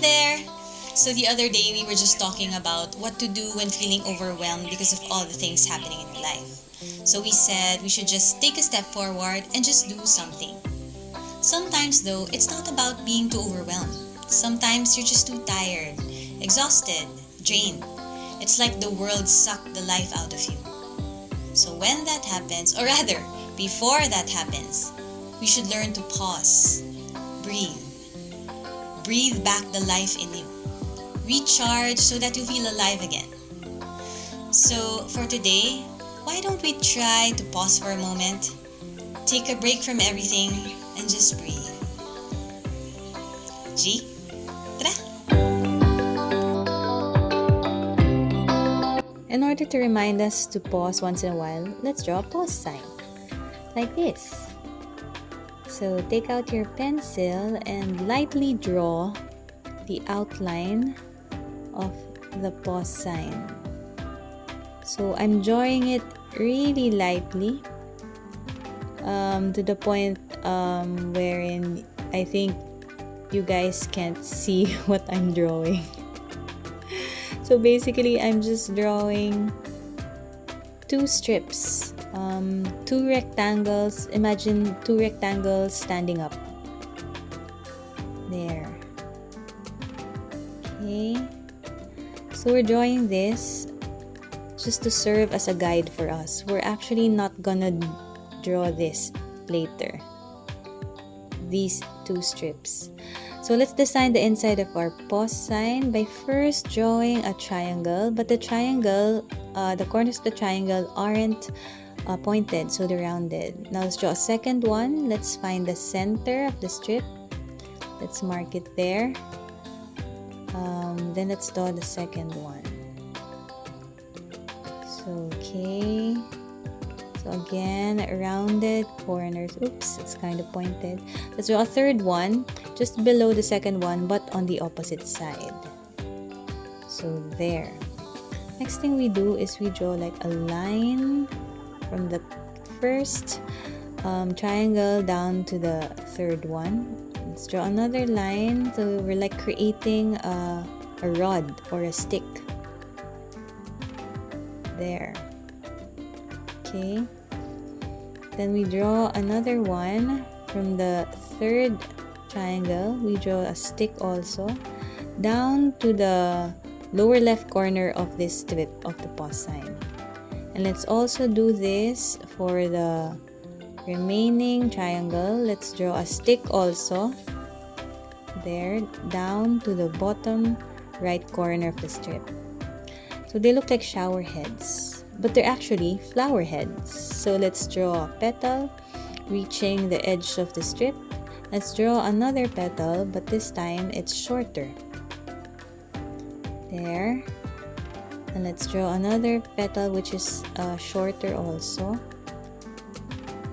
there! So the other day we were just talking about what to do when feeling overwhelmed because of all the things happening in your life. So we said we should just take a step forward and just do something. Sometimes though, it's not about being too overwhelmed. Sometimes you're just too tired, exhausted, drained. It's like the world sucked the life out of you. So when that happens, or rather, before that happens, we should learn to pause, breathe. Breathe back the life in you. Recharge so that you feel alive again. So for today, why don't we try to pause for a moment, take a break from everything, and just breathe. G? Tara! In order to remind us to pause once in a while, let's draw a pause sign. Like this. So take out your pencil and lightly draw the outline of the pause sign. So I'm drawing it really lightly to the point wherein I think you guys can't see what I'm drawing. So basically I'm just drawing two strips, two rectangles. Imagine two rectangles standing up. There. Okay. So we're drawing this just to serve as a guide for us. We're actually not gonna draw this later. These two strips. So let's design the inside of our pause sign by first drawing a triangle, but the triangle, the corners of the triangle aren't pointed, so they're rounded. Now let's draw a second one. Let's find the center of the strip. Let's mark it there. Then let's draw the second one. So, okay. So again, rounded corners. Oops, it's kind of pointed. Let's draw a third one, just below the second one, but on the opposite side. So there. Next thing we do is we draw like a line from the first triangle down to the third one. Let's draw another line. So we're like creating a rod or a stick. There. Okay. Then we draw another one from the third triangle. We draw a stick also down to the lower left corner of this strip of the pause sign. And let's also do this for the remaining triangle. Let's draw a stick also there down to the bottom right corner of the strip. So they look like shower heads, but they're actually flower heads. So let's draw a petal reaching the edge of the strip. Let's draw another petal, but this time it's shorter. There. And let's draw another petal which is shorter also.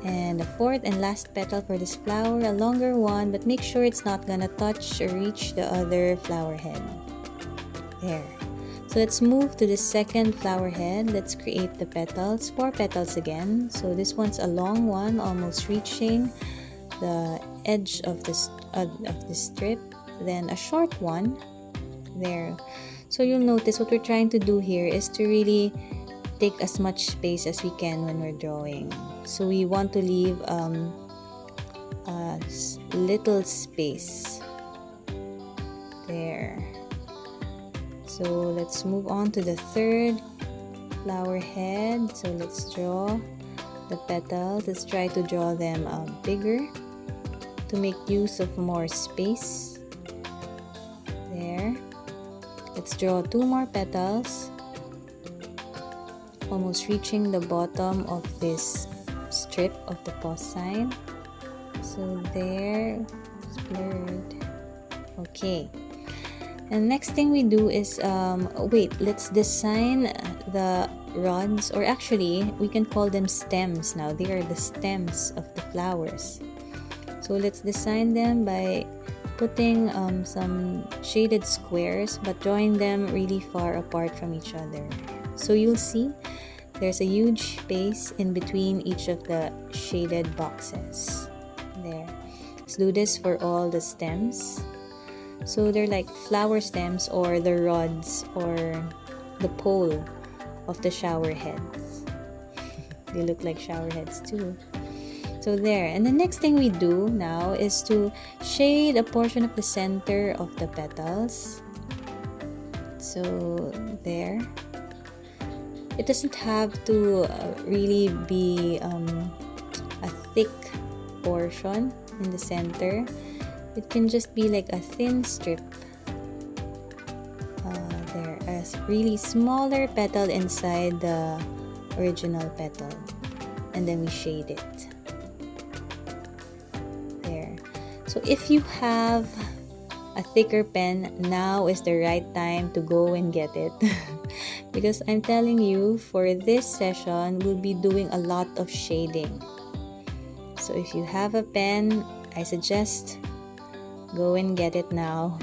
And the fourth and last petal for this flower, a longer one, but make sure it's not gonna touch or reach the other flower head. There. So let's move to the second flower head. Let's create the petals, 4 petals again. So this one's a long one, almost reaching the edge of the strip. Then a short one, there. So you'll notice what we're trying to do here is to really take as much space as we can when we're drawing. So we want to leave a little space there. So let's move on to the third flower head. So let's draw the petals. Let's try to draw them bigger to make use of more space. There. Let's draw 2 more petals, almost reaching the bottom of this strip of the pause sign. So there, it's blurred. Okay. And next thing we do is, let's design the rods, or actually, we can call them stems now. They are the stems of the flowers. So let's design them by putting some shaded squares, but drawing them really far apart from each other. So you'll see there's a huge space in between each of the shaded boxes. There. Let's do this for all the stems. So they're like flower stems or the rods or the pole of the shower heads. They look like shower heads too. So there. And the next thing we do now is to shade a portion of the center of the petals. So there. It doesn't have to really be a thick portion in the center. It can just be like a thin strip. There, a really smaller petal inside the original petal. And then we shade it. There. So if you have a thicker pen, now is the right time to go and get it. Because I'm telling you, for this session, we'll be doing a lot of shading. So if you have a pen, I suggest go and get it now.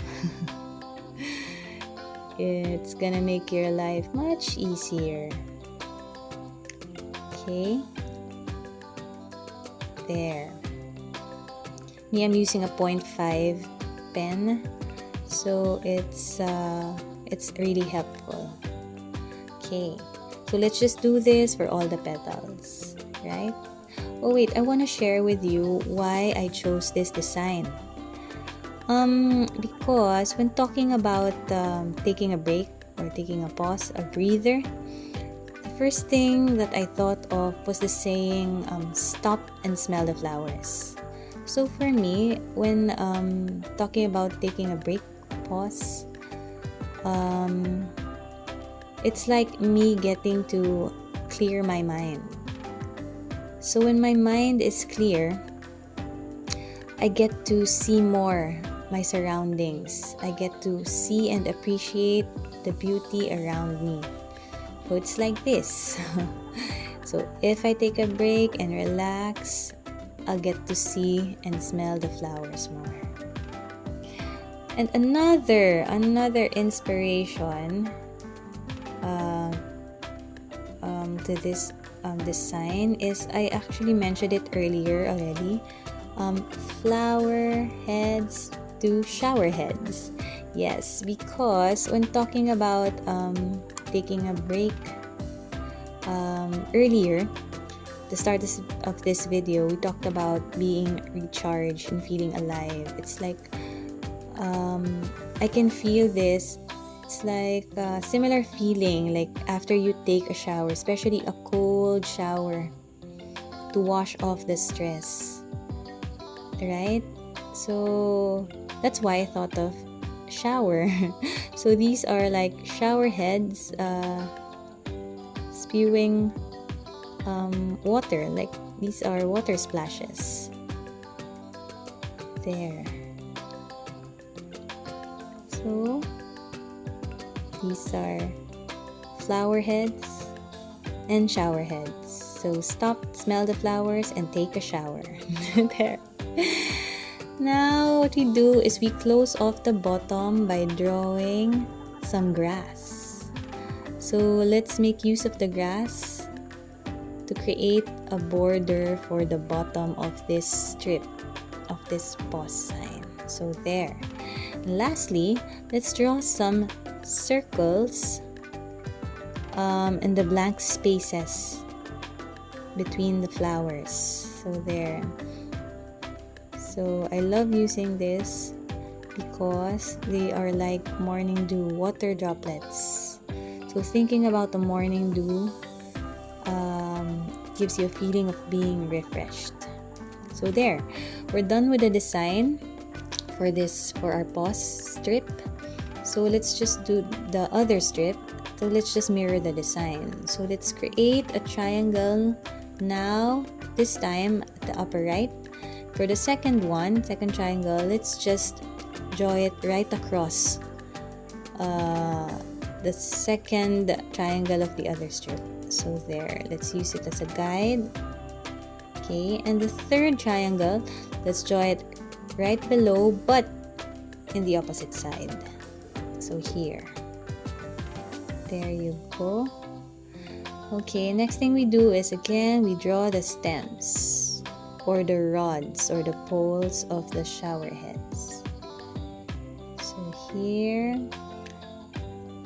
It's gonna make your life much easier. Okay. There. Me, I'm using a 0.5 pen, so it's really helpful. Okay, so let's just do this for all the petals, right? Oh wait, I want to share with you why I chose this design. Because when talking about taking a break or taking a pause, a breather, the first thing that I thought of was the saying, stop and smell the flowers. So for me, when talking about taking a break, pause, it's like me getting to clear my mind. So when my mind is clear, I get to see more my surroundings. I get to see and appreciate the beauty around me. So it's like this. So if I take a break and relax, I'll get to see and smell the flowers more. And another inspiration to this design is, I actually mentioned it earlier already, flower heads to shower heads. Yes, because when talking about taking a break, earlier, the start of this video, we talked about being recharged and feeling alive. It's like I can feel this. It's like a similar feeling like after you take a shower, especially a cold shower, to wash off the stress, right? So that's why I thought of shower. So these are like shower heads spewing water, like these are water splashes. There. So these are flower heads and shower heads. So stop, smell the flowers, and take a shower. There. Now what we do is we close off the bottom by drawing some grass. So let's make use of the grass to create a border for the bottom of this strip of this pause sign. So there. And lastly, let's draw some circles in the blank spaces between the flowers. So there. So I love using this because they are like morning dew, water droplets. So thinking about the morning dew gives you a feeling of being refreshed. So there, we're done with the design for our pause strip. So let's just do the other strip. So let's just mirror the design. So let's create a triangle now, this time at the upper right. For the second triangle, let's just draw it right across the second triangle of the other strip. So there, let's use it as a guide. Okay, and the third triangle, let's draw it right below but in the opposite side. So here. There you go. Okay, next thing we do is again we draw the stems or the rods or the poles of the shower heads. So here.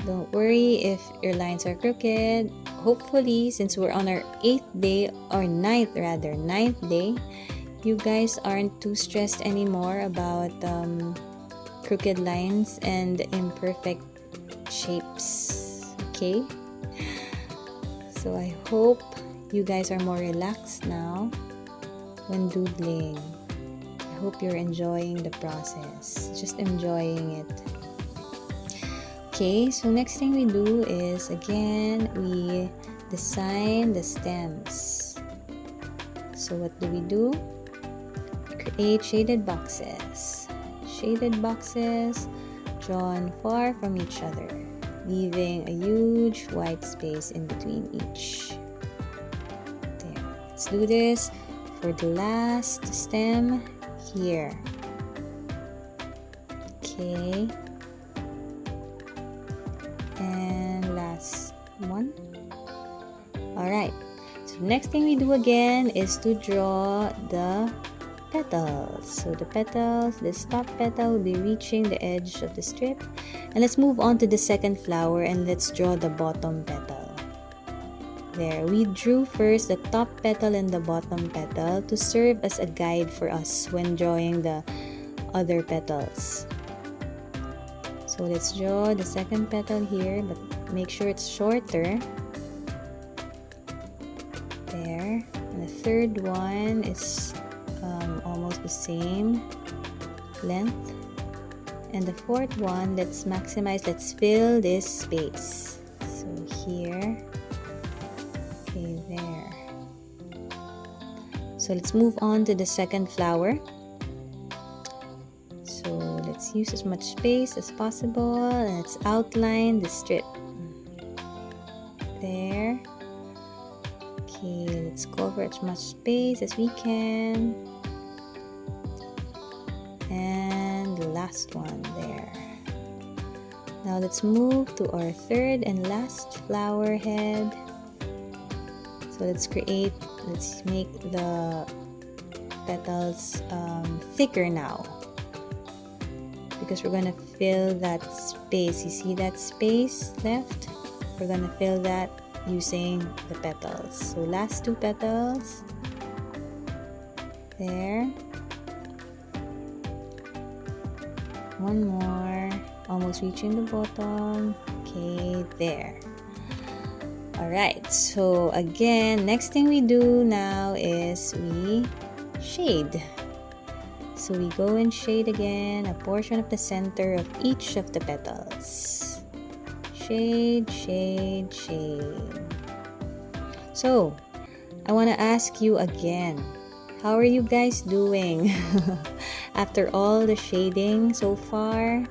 Don't worry if your lines are crooked. Hopefully, since we're on our 8th day, or 9th day, you guys aren't too stressed anymore about crooked lines and imperfect shapes. Okay? So I hope you guys are more relaxed now when doodling. I hope you're enjoying the process. Just enjoying it. Okay, so next thing we do is, again, we design the stems. So what do? Create shaded boxes. Shaded boxes drawn far from each other, leaving a huge white space in between each. There. Let's do this for the last stem here. Okay. And last one. Alright. So next thing we do again is to draw the petals. So the petals, this top petal will be reaching the edge of the strip. And let's move on to the second flower and let's draw the bottom petal. There, we drew first the top petal and the bottom petal to serve as a guide for us when drawing the other petals. So let's draw the second petal here, but make sure it's shorter. There. And the third one is almost the same length. And the fourth one, let's fill this space. So here. Okay, there. So let's move on to the second flower. So let's use as much space as possible and let's outline the strip. There. Okay, let's cover as much space as we can. And the last one there. Now let's move to our third and last flower head. So let's make the petals thicker now. Because we're gonna fill that space. You see that space left? We're gonna fill that using the petals. So last two petals. There. One more. Almost reaching the bottom. Okay, there. Alright, so again, next thing we do now is we shade. So we go and shade again a portion of the center of each of the petals. Shade, shade, shade. So, I want to ask you again, how are you guys doing after all the shading so far?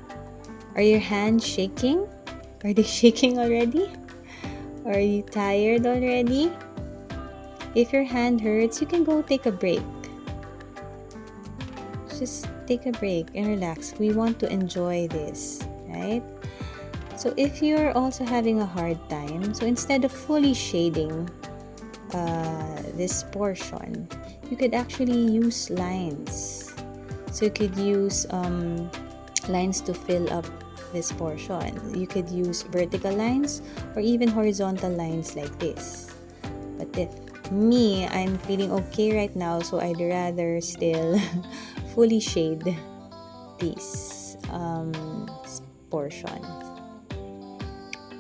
Are your hands shaking? Are they shaking already? Are you tired already? If your hand hurts, you can go take a break. Just take a break and relax. We want to enjoy this, right? So if you're also having a hard time, so instead of fully shading this portion, you could actually use lines. So you could use lines to fill up this portion. You could use vertical lines or even horizontal lines like this. But if me, I'm feeling okay right now, so I'd rather still fully shade this portion.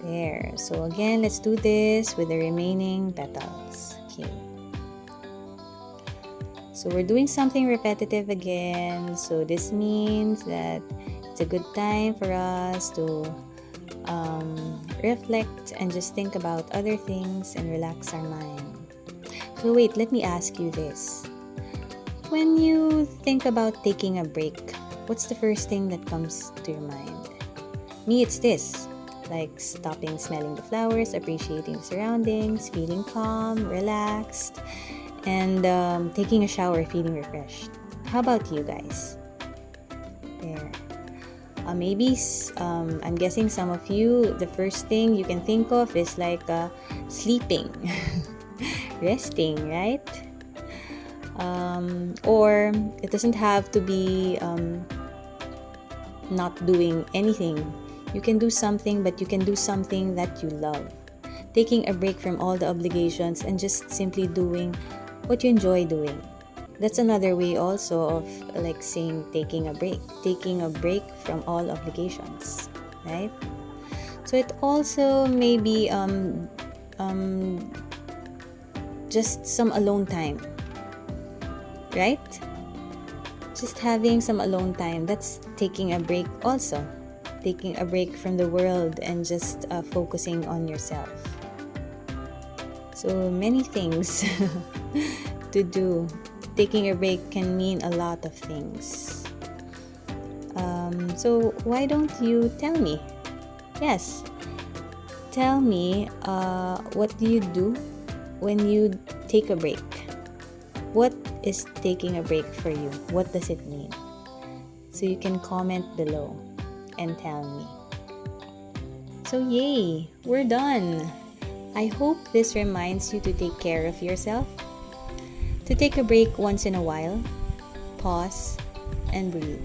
There. So again, let's do this with the remaining petals. Okay. So we're doing something repetitive again. So this means that it's a good time for us to reflect and just think about other things and relax our mind. So wait, let me ask you this. When you think about taking a break, what's the first thing that comes to your mind? Me, it's this. Like stopping smelling the flowers, appreciating the surroundings, feeling calm, relaxed, and taking a shower, feeling refreshed. How about you guys? There. Maybe I'm guessing some of you, the first thing you can think of is like sleeping, resting, right? Or it doesn't have to be not doing anything. You can do something, but you can do something that you love. Taking a break from all the obligations and just simply doing what you enjoy doing. That's another way also of like saying taking a break. Taking a break from all obligations, right? So it also may be just some alone time, right? Just having some alone time, that's taking a break also. Taking a break from the world and just focusing on yourself. So many things to do. Taking a break can mean a lot of things. So why don't you tell me? Yes, tell me what do you do when you take a break? What is taking a break for you? What does it mean? So you can comment below and tell me. So yay, we're done. I hope this reminds you to take care of yourself, to take a break once in a while, pause, and breathe.